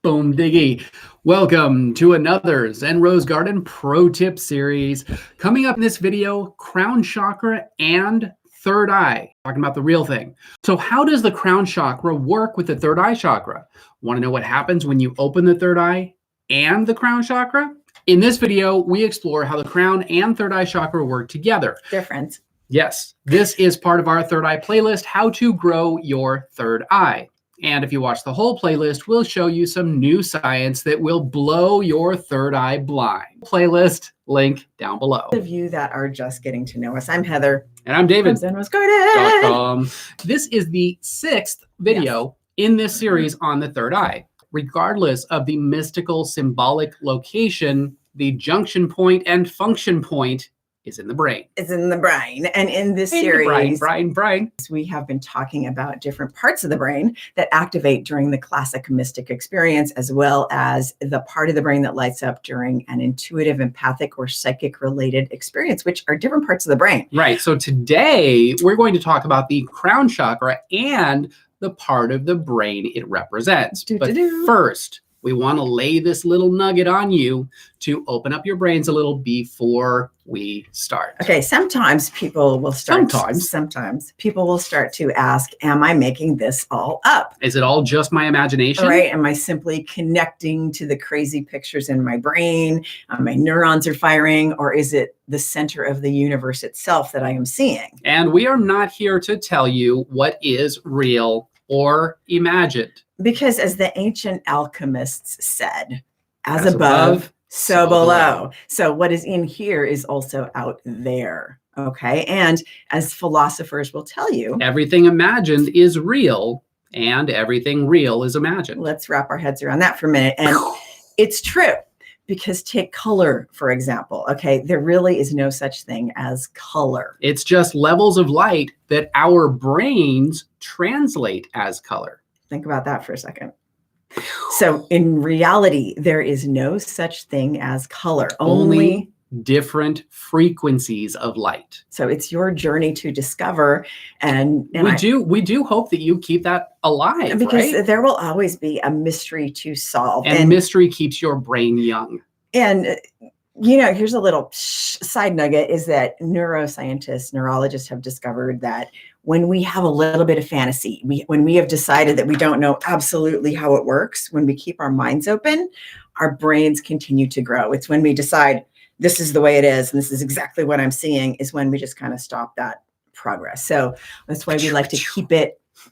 Boom diggy. Welcome to another Zen Rose Garden Pro Tip series. Coming up in this video, Crown Chakra and Third Eye, talking about the real thing. So how does the Crown Chakra work with the Third Eye Chakra? Want to know what happens when you open the Third Eye and the Crown Chakra? In this video, we explore how the Crown and Third Eye Chakra work together. Different. Yes, this is part of our Third Eye playlist, How to Grow Your Third Eye. And if you watch the whole playlist, we'll show you some new science that will blow your third eye blind. Playlist link down below. Those of you that are just getting to know us, I'm Heather. And I'm David. From Zen Rose Garden. This is the 6th video in this series on the third eye. Regardless of the mystical symbolic location, the junction point and function point is in the brain. It's in the brain. And in this series, brain. We have been talking about different parts of the brain that activate during the classic mystic experience, as well as the part of the brain that lights up during an intuitive, empathic, or psychic related experience, which are different parts of the brain. Right. So today we're going to talk about the Crown Chakra and the part of the brain it represents. But first, we want to lay this little nugget on you to open up your brains a little before we start. Okay, sometimes people will start. Sometimes people will start to ask, am I making this all up? Is it all just my imagination? Right? Am I simply connecting to the crazy pictures in my brain? My neurons are firing, or is it the center of the universe itself that I am seeing? And we are not here to tell you what is real or imagined. Because as the ancient alchemists said, as above, so below. So what is in here is also out there. Okay. And as philosophers will tell you, everything imagined is real and everything real is imagined. Let's wrap our heads around that for a minute. And it's true. Because take color, for example. Okay, there really is no such thing as color. It's just levels of light that our brains translate as color. Think about that for a second. So in reality, there is no such thing as color, only different frequencies of light. So it's your journey to discover, and we do hope that you keep that alive, because there will always be a mystery to solve, and mystery keeps your brain young. And you know, here's a little side nugget: is that neuroscientists, neurologists have discovered that when we have a little bit of fantasy, when we have decided that we don't know absolutely how it works, when we keep our minds open, our brains continue to grow. It's when we decide this is the way it is, and this is exactly what I'm seeing, is when we just kind of stop that progress. So that's why we like to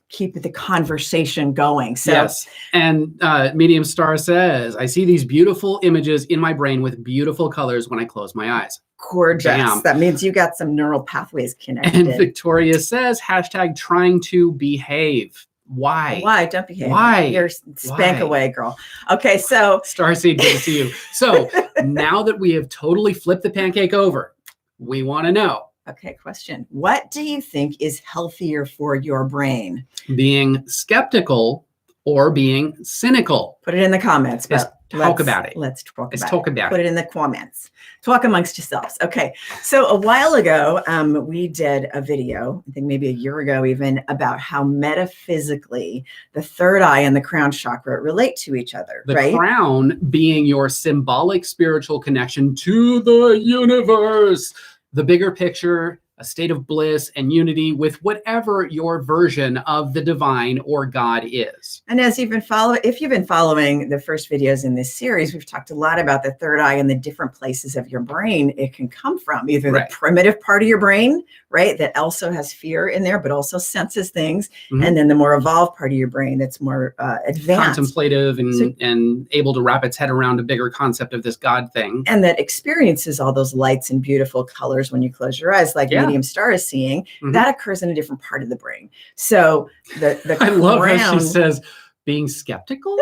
keep the conversation going. So yes. And Medium Star says, I see these beautiful images in my brain with beautiful colors when I close my eyes. Gorgeous. Bam. That means you got some neural pathways connected. And Victoria says, hashtag trying to behave. Why? Why? Don't behave. Why? You're spank away, girl. Okay, so Starseed, good to see you. So now that we have totally flipped the pancake over, we want to know. Okay, question. What do you think is healthier for your brain? Being skeptical or being cynical? Put it in the comments. Let's talk about it. Let's talk about it. Put it in the comments. Talk amongst yourselves. Okay. So a while ago, we did a video, I think maybe a year ago even, about how metaphysically the third eye and the crown chakra relate to each other. The crown being your symbolic spiritual connection to the universe. The bigger picture, a state of bliss and unity with whatever your version of the divine or God is. And as if you've been following the first videos in this series, we've talked a lot about the third eye and the different places of your brain it can come from. Either the primitive part of your brain, right, that also has fear in there, but also senses things. And then the more evolved part of your brain that's more advanced. Contemplative and able to wrap its head around a bigger concept of this God thing. And that experiences all those lights and beautiful colors when you close your eyes, like Medium Star is seeing. That occurs in a different part of the brain. So I love how she says being skeptical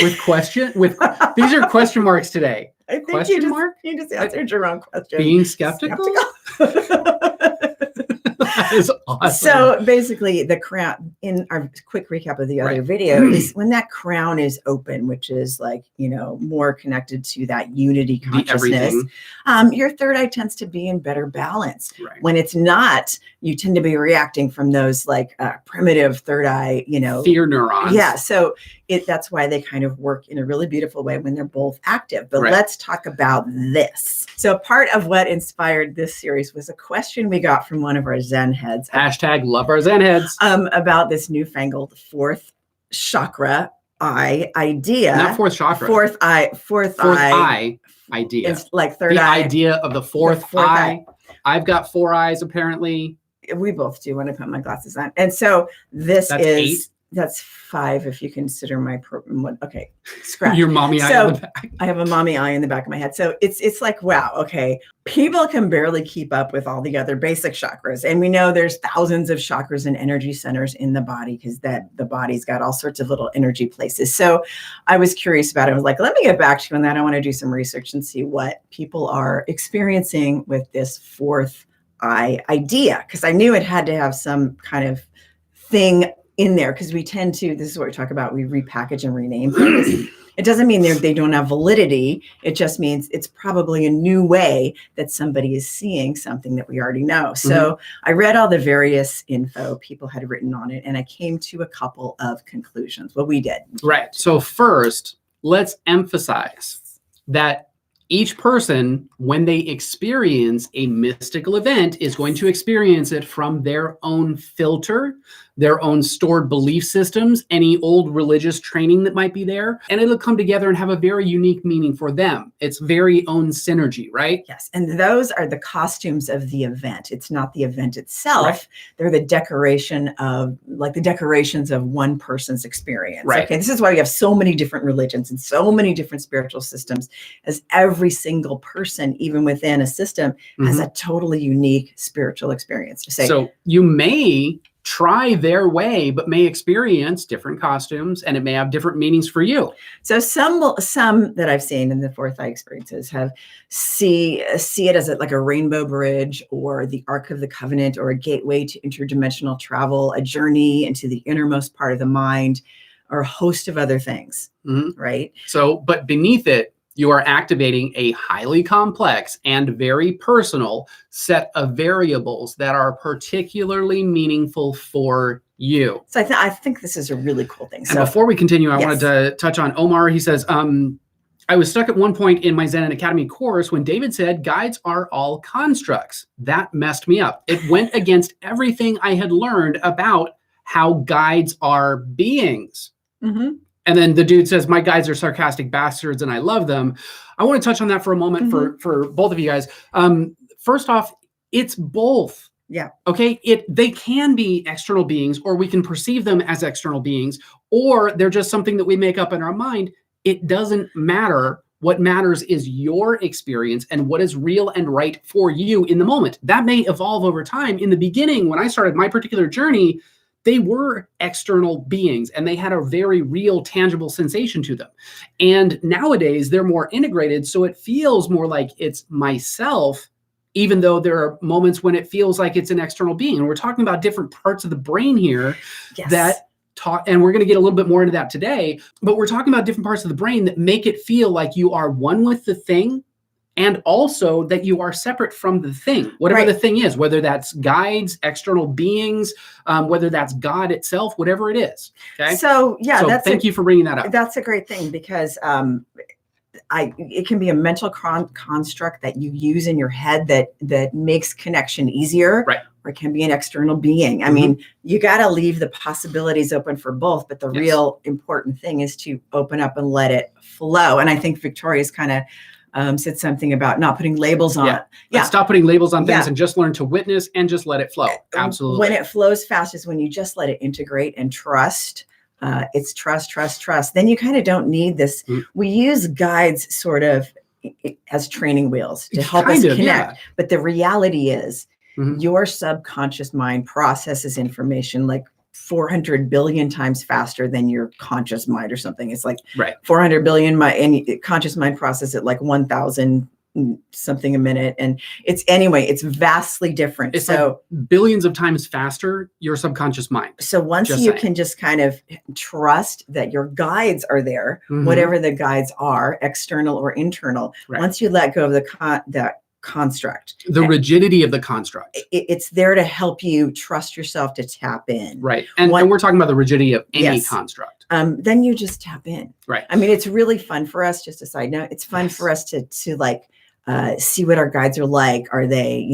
with these are question marks today. I think you just answered your own question. Being skeptical? That is awesome. So basically the crown, in our quick recap of the other video, is when that crown is open, which is like, you know, more connected to that unity consciousness, your third eye tends to be in better balance. When it's not, you tend to be reacting from those like primitive third eye, you know, fear neurons. Yeah. So that's why they kind of work in a really beautiful way when they're both active. But let's talk about this. So part of what inspired this series was a question we got from one of our Zen heads. Hashtag love our Zen heads. About this newfangled fourth chakra eye idea. Not fourth chakra. Fourth eye idea. It's like third the eye. The idea of the fourth eye. I've got 4 eyes apparently. We both do when I put my glasses on. And so that's 8. That's 5 if you consider my okay, scratch. Your mommy eye in the back. I have a mommy eye in the back of my head. So it's like, wow, okay. People can barely keep up with all the other basic chakras. And we know there's thousands of chakras and energy centers in the body because the body's got all sorts of little energy places. So I was curious about it. I was like, let me get back to you on that. I want to do some research and see what people are experiencing with this fourth eye idea. Because I knew it had to have some kind of thing in there, because we tend to, this is what we talk about, we repackage and rename things. It doesn't mean they don't have validity. It just means it's probably a new way that somebody is seeing something that we already know. So I read all the various info people had written on it, and I came to a couple of conclusions. Well, we did. Right. So first, let's emphasize that each person, when they experience a mystical event, is going to experience it from their own filter, their own stored belief systems, any old religious training that might be there, and it'll come together and have a very unique meaning for them. It's very own synergy, right? Yes, and those are the costumes of the event. It's not the event itself. Right. They're the decoration of, like the decorations of one person's experience. Right. Okay, this is why we have so many different religions and so many different spiritual systems, as every single person, even within a system, has a totally unique spiritual experience. So you may try their way, but may experience different costumes, and it may have different meanings for you. So some that I've seen in the fourth eye experiences have see it as like a rainbow bridge, or the Ark of the Covenant, or a gateway to interdimensional travel, a journey into the innermost part of the mind, or a host of other things, right? So, but beneath it, you are activating a highly complex and very personal set of variables that are particularly meaningful for you. So I think this is a really cool thing. And before we continue, I wanted to touch on Omar. He says, I was stuck at one point in my Zen Academy course when David said guides are all constructs. That messed me up. It went against everything I had learned about how guides are beings. And then the dude says, my guides are sarcastic bastards and I love them. I want to touch on that for a moment for both of you guys. First off, it's both. Yeah. Okay. They can be external beings, or we can perceive them as external beings, or they're just something that we make up in our mind. It doesn't matter. What matters is your experience and what is real and right for you in the moment. That may evolve over time. In the beginning, when I started my particular journey, they were external beings and they had a very real, tangible sensation to them. And nowadays they're more integrated. So it feels more like it's myself, even though there are moments when it feels like it's an external being. And we're talking about different parts of the brain here that talk, and we're going to get a little bit more into that today, but we're talking about different parts of the brain that make it feel like you are one with the thing, and also that you are separate from the thing, whatever the thing is, whether that's guides, external beings, whether that's God itself, whatever it is. Okay. So thank you for bringing that up. That's a great thing, because it can be a mental construct that you use in your head that makes connection easier. Right. Or it can be an external being. I mean, you got to leave the possibilities open for both, but the real important thing is to open up and let it flow. And I think Victoria's kind of said something about not putting labels on. Let's stop putting labels on things and just learn to witness and just let it flow. Absolutely. When it flows fast is when you just let it integrate and trust. It's trust. Then you kind of don't need this. We use guides sort of as training wheels to help us connect. But the reality is your subconscious mind processes information like 400 billion times faster than your conscious mind or something. It's like 400 billion, and conscious mind process it like 1,000 something a minute. And it's vastly different. It's like billions of times faster, your subconscious mind. So once you can just kind of trust that your guides are there, whatever the guides are, external or internal, once you let go of the construct, the rigidity of the construct, it's there to help you trust yourself to tap in. Right. And we're talking about the rigidity of any construct. Then you just tap in. Right. I mean, it's really fun for us, just a side note, it's fun for us to like see what our guides are like. Are they,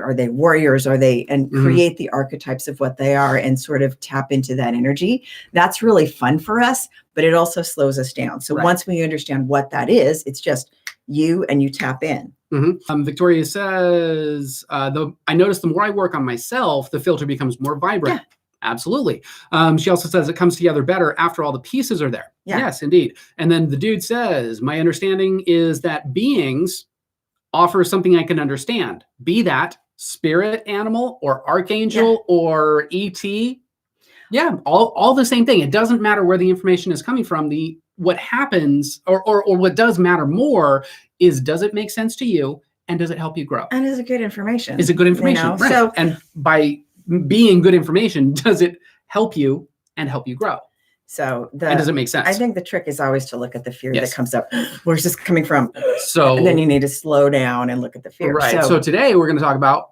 are they warriors? Are they, and create the archetypes of what they are and sort of tap into that energy. That's really fun for us, but it also slows us down. So once we understand what that is, it's just you tap in. Victoria says, I notice the more I work on myself, the filter becomes more vibrant. Yeah. Absolutely. She also says it comes together better after all the pieces are there. Yeah. Yes, indeed. And then the dude says, my understanding is that beings offer something I can understand, be that spirit animal or archangel or ET. Yeah, all the same thing. It doesn't matter where the information is coming from. What happens or what does matter more is, does it make sense to you and does it help you grow? And is it good information? Is it good information? Right. So, and by being good information, does it help you and help you grow? So and does it make sense? I think the trick is always to look at the fear that comes up. Where's this coming from? So and then you need to slow down and look at the fear. Right. So today we're going to talk about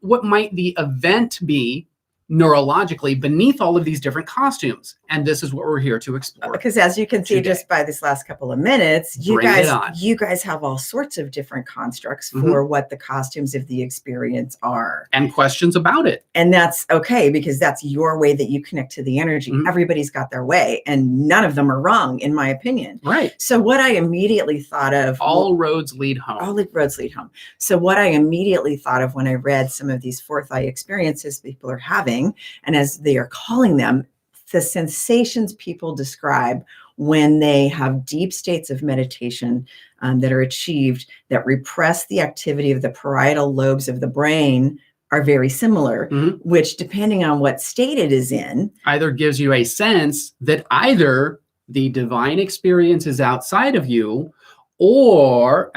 what might the event be neurologically beneath all of these different costumes. And this is what we're here to explore. Because as you can see just by this last couple of minutes, you guys have all sorts of different constructs for what the costumes of the experience are. And questions about it. And that's okay, because that's your way that you connect to the energy. Everybody's got their way and none of them are wrong, in my opinion. Right. So what I immediately thought of— all roads lead home. All roads lead home. So what I immediately thought of when I read some of these fourth eye experiences people are having, and as they are calling them, the sensations people describe when they have deep states of meditation that are achieved that repress the activity of the parietal lobes of the brain are very similar, which, depending on what state it is in, either gives you a sense that either the divine experience is outside of you, or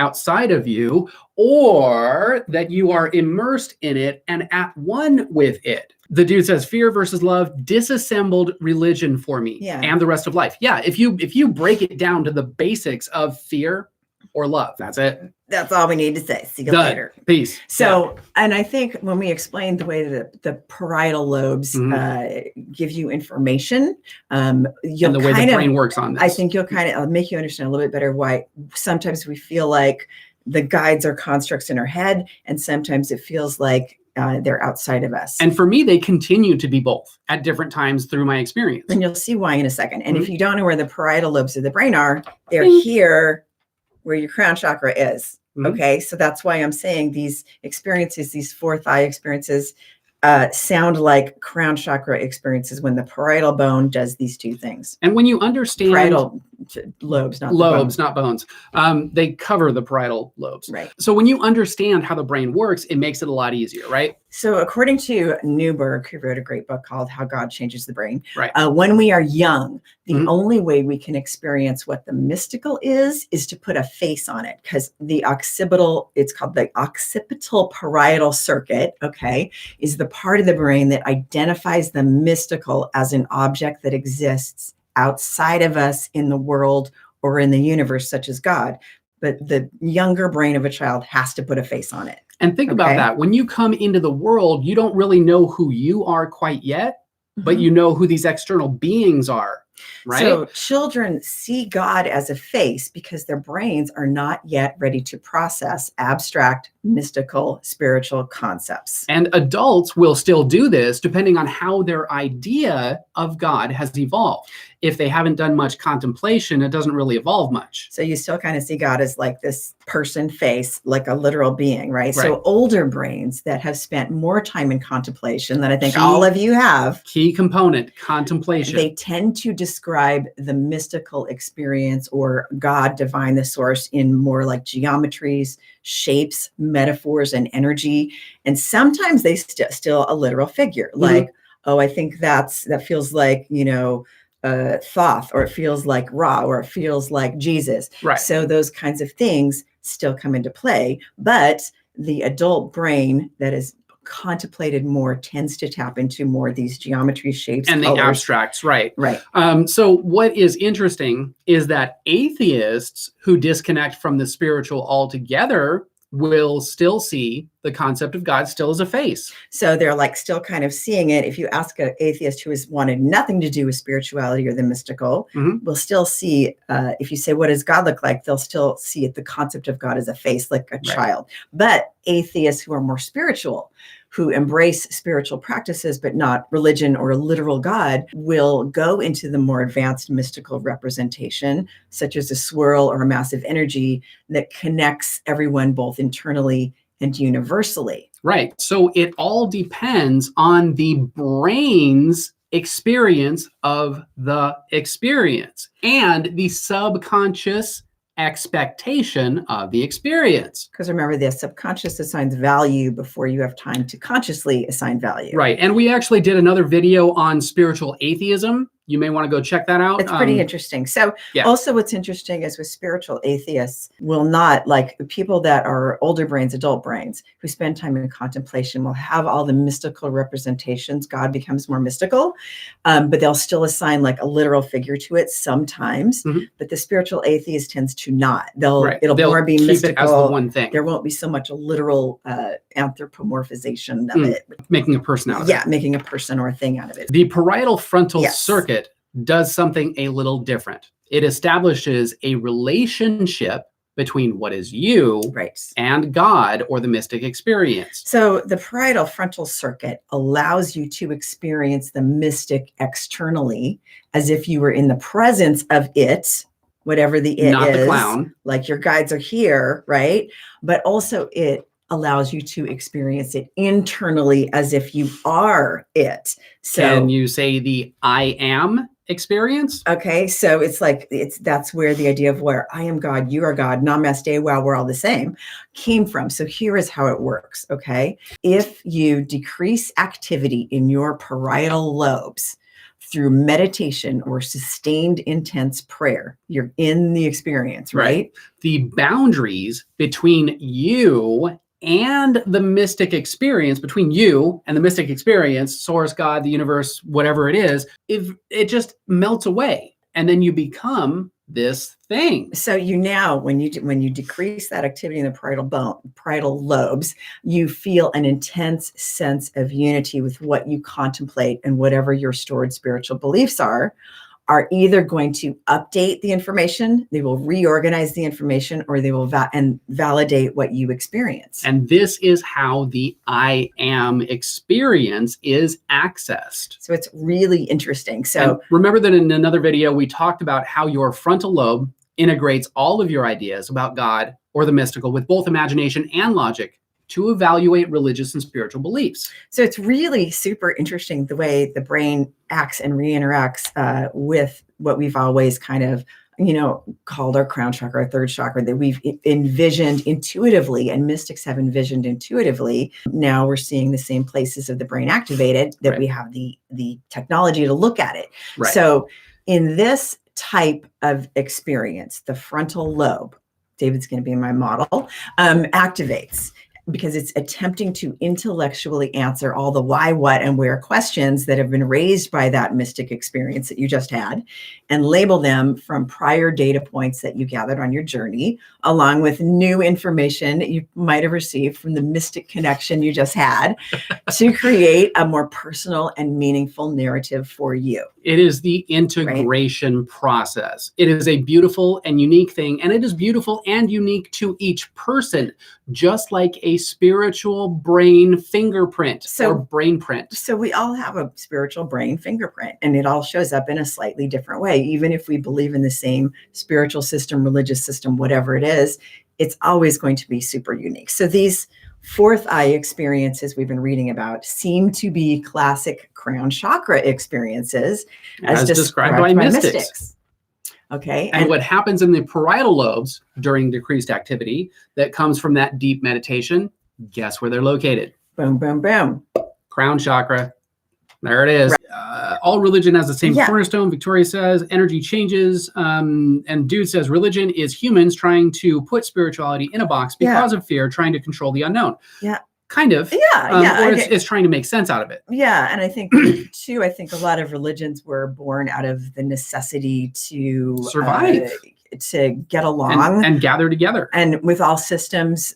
that you are immersed in it and at one with it. The dude says, fear versus love, disassembled religion for me and the rest of life. Yeah, if you break it down to the basics of fear or love, that's it. That's all we need to say. See you later. Peace. So, and I think when we explained the way that the parietal lobes give you information, and the way the brain works on this, I think you'll kind of make you understand a little bit better why sometimes we feel like the guides are constructs in our head, and sometimes it feels like they're outside of us. And for me, they continue to be both at different times through my experience. And you'll see why in a second. And if you don't know where the parietal lobes of the brain are, they're here where your crown chakra is. Okay. So that's why I'm saying these experiences, these fourth eye experiences, sound like crown chakra experiences when the parietal bone does these two things. And when you understand parietal lobes, not bones, they cover the parietal lobes. Right. So when you understand how the brain works, it makes it a lot easier, right? So according to Newberg, who wrote a great book called How God Changes the Brain, right. When we are young, the only way we can experience what the mystical is to put a face on it, because the occipital, it's called the occipital parietal circuit, okay, is the part of the brain that identifies the mystical as an object that exists outside of us in the world or in the universe, such as God. But the younger brain of a child has to put a face on it. And think about that. When you come into the world, you don't really know who you are quite yet, but you know who these external beings are, right? So children see God as a face because their brains are not yet ready to process abstract, mystical, spiritual concepts. And adults will still do this depending on how their idea of God has evolved. If they haven't done much contemplation, it doesn't really evolve much. So you still kind of see God as like this person face, like a literal being, right? So older brains that have spent more time in contemplation than I think all of you have. Key component, contemplation. They tend to describe the mystical experience or God, divine, the source, in more like geometries, shapes, metaphors, and energy. And sometimes they still a literal figure, like, oh, I think that feels like, Thoth, or it feels like Ra, or it feels like Jesus. Right. So those kinds of things still come into play, but the adult brain that is contemplated more tends to tap into more of these geometry, shapes, and colors. the abstracts, right? Right. So what is interesting is that atheists who disconnect from the spiritual altogether will still see the concept of God still as a face. So they're like still kind of seeing it. If you ask an atheist who has wanted nothing to do with spirituality or the mystical, will still see, if you say, what does God look like? They'll still see it, the concept of God as a face, like a child. But atheists who are more spiritual, who embrace spiritual practices, but not religion or a literal God, will go into the more advanced mystical representation, such as a swirl or a massive energy that connects everyone both internally and universally. Right. So it all depends on the brain's experience of the experience and the subconscious expectation of the experience. Because remember, the subconscious assigns value before you have time to consciously assign value. Right. And we actually did another video on spiritual atheism. You may want to go check that out. It's pretty interesting. So also what's interesting is with spiritual atheists will not, like people that are older brains, adult brains, who spend time in contemplation will have all the mystical representations. God becomes more mystical, but they'll still assign like a literal figure to it sometimes. But the spiritual atheist tends to not. It'll more be mystical. It as the one thing. There won't be so much a literal anthropomorphization of it. Making a person out of it. Yeah, making a person or a thing out of it. The parietal frontal circuit does something a little different. It establishes a relationship between what is you and God or the mystic experience. So the parietal frontal circuit allows you to experience the mystic externally as if you were in the presence of it, whatever the it Not is. the clown. Like your guides are here, right? But also it allows you to experience it internally as if you are it. So can you say the I am experience? Okay, so it's like that's where the idea of where I am God, you are God, namaste, wow, we're all the same, came from. So here is how it works. Okay, if you decrease activity in your parietal lobes through meditation or sustained intense prayer, you're in the experience, right? The boundaries between you and the mystic experience, between you and the mystic experience, source, God, the universe, whatever it is, if it just melts away, and then you become this thing. So you now, when you decrease that activity in the parietal lobes, you feel an intense sense of unity with what you contemplate, and whatever your stored spiritual beliefs are either going to update the information, they will reorganize the information, or they will validate what you experience. And this is how the I am experience is accessed. So it's really interesting. So and remember that in another video, we talked about how your frontal lobe integrates all of your ideas about God or the mystical with both imagination and logic to evaluate religious and spiritual beliefs. So it's really super interesting the way the brain acts and reinteracts with what we've always kind of, called our crown chakra, our third chakra, that we've envisioned intuitively, and mystics have envisioned intuitively. Now we're seeing the same places of the brain activated, that we have the technology to look at it. So in this type of experience, the frontal lobe, David's going to be my model, activates, because it's attempting to intellectually answer all the why, what, and where questions that have been raised by that mystic experience that you just had, and label them from prior data points that you gathered on your journey, along with new information that you might have received from the mystic connection you just had, to create a more personal and meaningful narrative for you. It is the integration process. It is a beautiful and unique thing, and it is beautiful and unique to each person, just like a spiritual brain fingerprint or brain print. So we all have a spiritual brain fingerprint, and it all shows up in a slightly different way. Even if we believe in the same spiritual system, religious system, whatever it is, it's always going to be super unique. So these fourth eye experiences we've been reading about seem to be classic crown chakra experiences as described by mystics. Okay. And what happens in the parietal lobes during decreased activity that comes from that deep meditation, guess where they're located? Boom, boom, boom. Crown chakra. There it is. all religion has the same Yeah. cornerstone. Victoria says energy changes. And Dude says religion is humans trying to put spirituality in a box because of fear, trying to control the unknown. Yeah. Kind of. Yeah. Or it's trying to make sense out of it. Yeah. And I think too, I think a lot of religions were born out of the necessity to survive. To get along and gather together. And with all systems,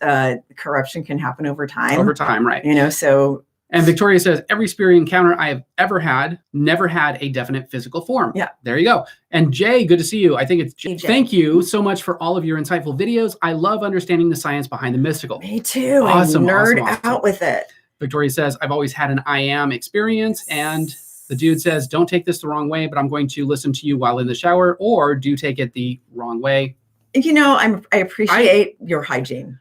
corruption can happen over time. Over time, right. You know, so. And Victoria says, every spirit encounter I have ever had never had a definite physical form. Yeah. There you go. And Jay, good to see you. I think it's Jay. Jay. Thank you so much for all of your insightful videos. I love understanding the science behind the mystical. Me too. Awesome. I nerd awesome. out with it. Victoria says, I've always had an I am experience. And the Dude says, don't take this the wrong way, but I'm going to listen to you while in the shower, or do take it the wrong way. You know, I appreciate your hygiene.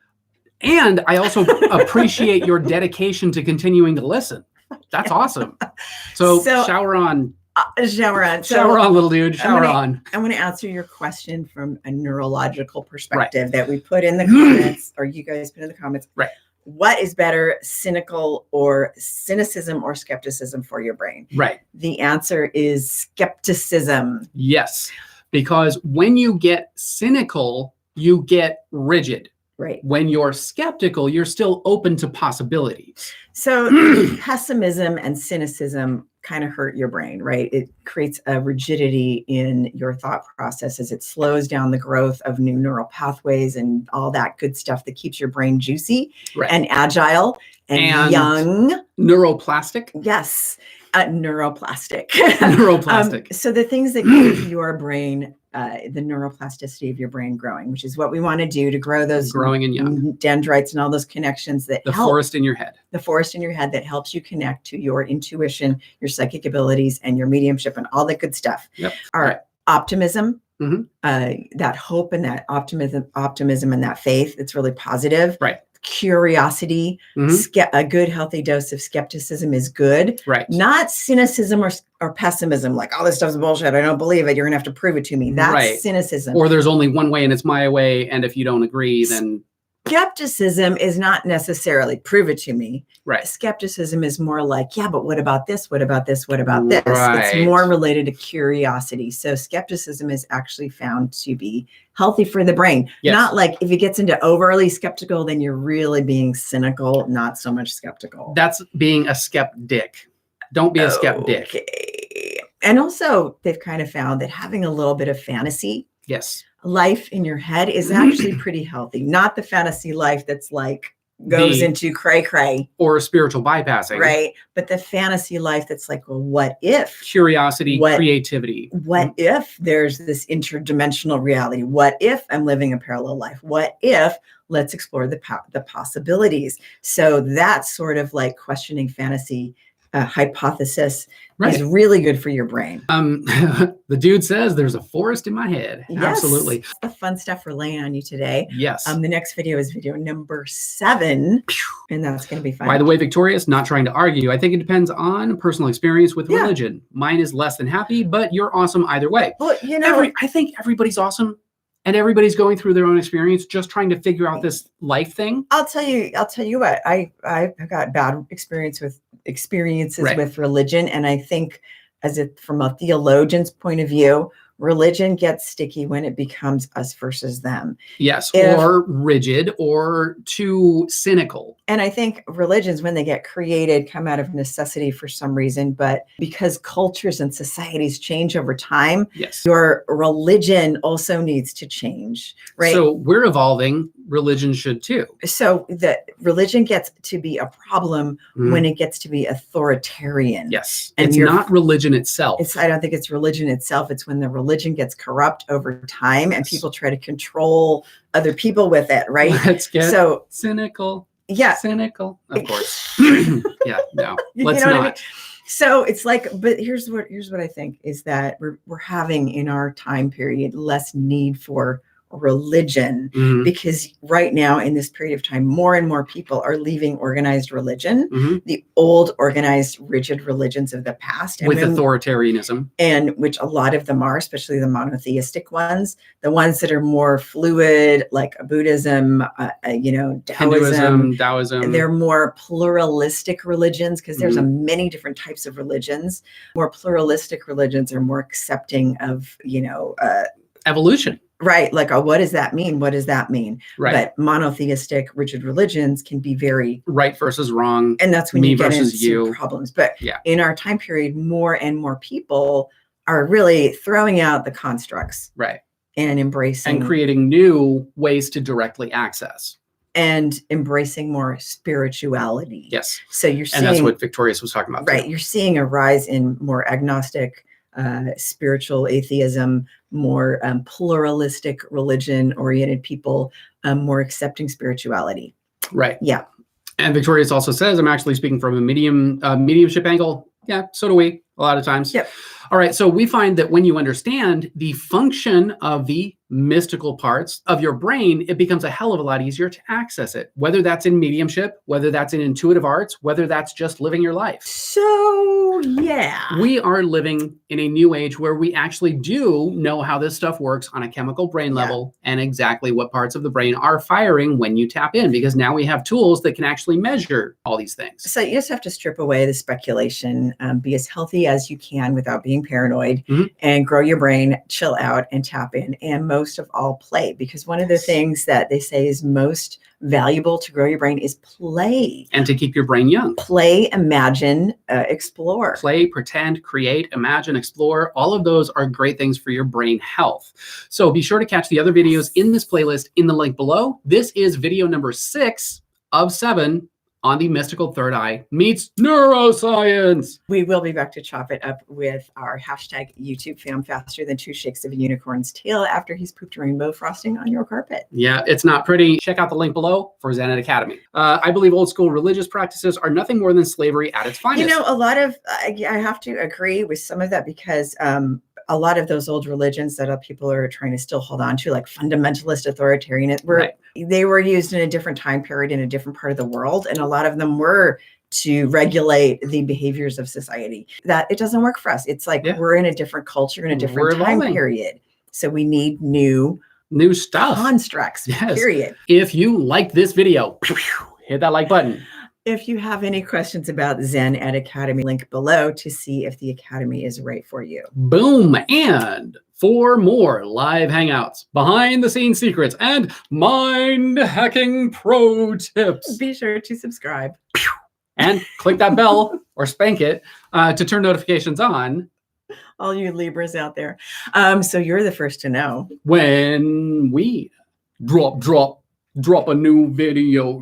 And I also appreciate your dedication to continuing to listen. That's awesome. So shower on. Shower on. Shower on, little dude. Shower on. I'm going to answer your question from a neurological perspective that we put in the comments, or you guys put in the comments. Right. What is better, cynicism or skepticism for your brain? Right. The answer is skepticism. Yes. Because when you get cynical, you get rigid. Right. When you're skeptical, you're still open to possibilities. So pessimism and cynicism kind of hurt your brain, right? It creates a rigidity in your thought processes. It slows down the growth of new neural pathways and all that good stuff that keeps your brain juicy and agile and young. Neuroplastic. Yes. Neuroplastic. Neuroplastic. So the things that keep your brain, the neuroplasticity of your brain growing, which is what we want to do to grow those growing and young dendrites and all those connections that the forest in your head. The forest in your head that helps you connect to your intuition, your psychic abilities, and your mediumship and all that good stuff. Yep. All right. Optimism, that hope and that optimism and that faith. It's really positive. Right. Curiosity, a good healthy dose of skepticism is good. Right. Not cynicism or pessimism, like all this stuff's bullshit. I don't believe it. You're gonna have to prove it to me. That's cynicism. Or there's only one way and it's my way. And if you don't agree, then skepticism is not necessarily prove it to me. Right. Skepticism is more like, yeah, but what about this? What about this? What about this? Right. It's more related to curiosity. So skepticism is actually found to be healthy for the brain. Yes. Not like if it gets into overly skeptical, then you're really being cynical, not so much skeptical. That's being a skeptic. Don't be a skeptic. Okay. And also they've kind of found that having a little bit of fantasy life in your head is actually pretty healthy. Not the fantasy life that's like goes into cray or spiritual bypassing, right? But the fantasy life that's like, well, what if curiosity, creativity? What if there's this interdimensional reality? What if I'm living a parallel life? What if let's explore the possibilities? So that's sort of like questioning fantasy hypothesis is really good for your brain. The Dude says there's a forest in my head. Yes. Absolutely. The fun stuff we're laying on you today. Yes. The next video is video number 7, and that's going to be fun. By the way, Victorious, not trying to argue. I think it depends on personal experience with religion. Mine is less than happy, but you're awesome either way. Well, you know, I think everybody's awesome. And everybody's going through their own experience, just trying to figure out this life thing. I'll tell you what, I got bad experiences with religion. And I think from a theologian's point of view, religion gets sticky when it becomes us versus them. Yes, or rigid or too cynical. And I think religions, when they get created, come out of necessity for some reason. But because cultures and societies change over time, your religion also needs to change, right? So we're evolving. Religion should too. So the religion gets to be a problem when it gets to be authoritarian. Yes. And it's not religion itself. I don't think it's religion itself. It's when the religion gets corrupt over time and people try to control other people with it, right? Let's get cynical. Yeah. Cynical. Of course. Yeah, no. Let's not. I mean? So it's like, but here's what I think is that we're having in our time period less need for religion, because right now in this period of time, more and more people are leaving organized religion, the old organized rigid religions of the past, and with authoritarianism, and which a lot of them are, especially the monotheistic ones, the ones that are more fluid, like Buddhism, Hinduism, Taoism. They're more pluralistic religions, because there's many different types of religions. More pluralistic religions are more accepting of, evolution. Right. Like, what does that mean? What does that mean? Right. But monotheistic, rigid religions can be very right versus wrong. And that's when me you get versus into you. problems. But in our time period, more and more people are really throwing out the constructs. Right. And embracing. And creating new ways to directly access. And embracing more spirituality. Yes. So you're seeing. And that's what Victorious was talking about. Right. Too. You're seeing a rise in more agnostic, spiritual atheism, more pluralistic religion-oriented people, more accepting spirituality. Right. Yeah. And Victorious also says, I'm actually speaking from a mediumship angle. Yeah, so do we a lot of times. Yep. All right. So we find that when you understand the function of the mystical parts of your brain, it becomes a hell of a lot easier to access it, whether that's in mediumship, whether that's in intuitive arts, whether that's just living your life. So, yeah. We are living in a new age where we actually do know how this stuff works on a chemical brain level and exactly what parts of the brain are firing when you tap in, because now we have tools that can actually measure all these things. So you just have to strip away the speculation, be as healthy as you can without being paranoid, and grow your brain, chill out, and tap in. And most of all, play, because one of the things that they say is most valuable to grow your brain is play. And to keep your brain young. Play, imagine, explore. Play, pretend, create, imagine, explore. All of those are great things for your brain health. So be sure to catch the other videos in this playlist in the link below. This is video number 6 of 7 on the mystical third eye meets neuroscience. We will be back to chop it up with our hashtag YouTube fam faster than 2 shakes of a unicorn's tail after he's pooped rainbow frosting on your carpet. Yeah, it's not pretty. Check out the link below for Zen Academy. I believe old school religious practices are nothing more than slavery at its finest. A lot of, I have to agree with some of that, because a lot of those old religions that people are trying to still hold on to, like fundamentalist authoritarian, they were used in a different time period in a different part of the world. And a lot of them were to regulate the behaviors of society. That it doesn't work for us. It's like we're in a different culture, in a different time period. So we need new stuff. Constructs, period. If you liked this video, hit that like button. If you have any questions about Zen Ed Academy, link below to see if the Academy is right for you. Boom. And for more live hangouts, behind the scenes secrets, and mind hacking pro tips, be sure to subscribe. And click that bell or spank it to turn notifications on. All you Libras out there. So you're the first to know when we drop a new video,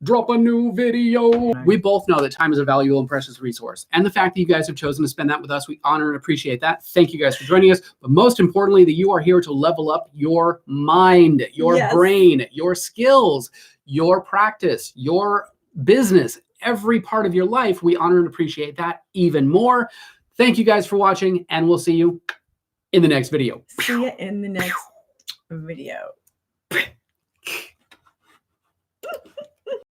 drop a new video. We both know that time is a valuable and precious resource. And the fact that you guys have chosen to spend that with us, we honor and appreciate that. Thank you guys for joining us. But most importantly, that you are here to level up your mind, your brain, your skills, your practice, your business, every part of your life. We honor and appreciate that even more. Thank you guys for watching, and we'll see you in the next video. See you in the next video.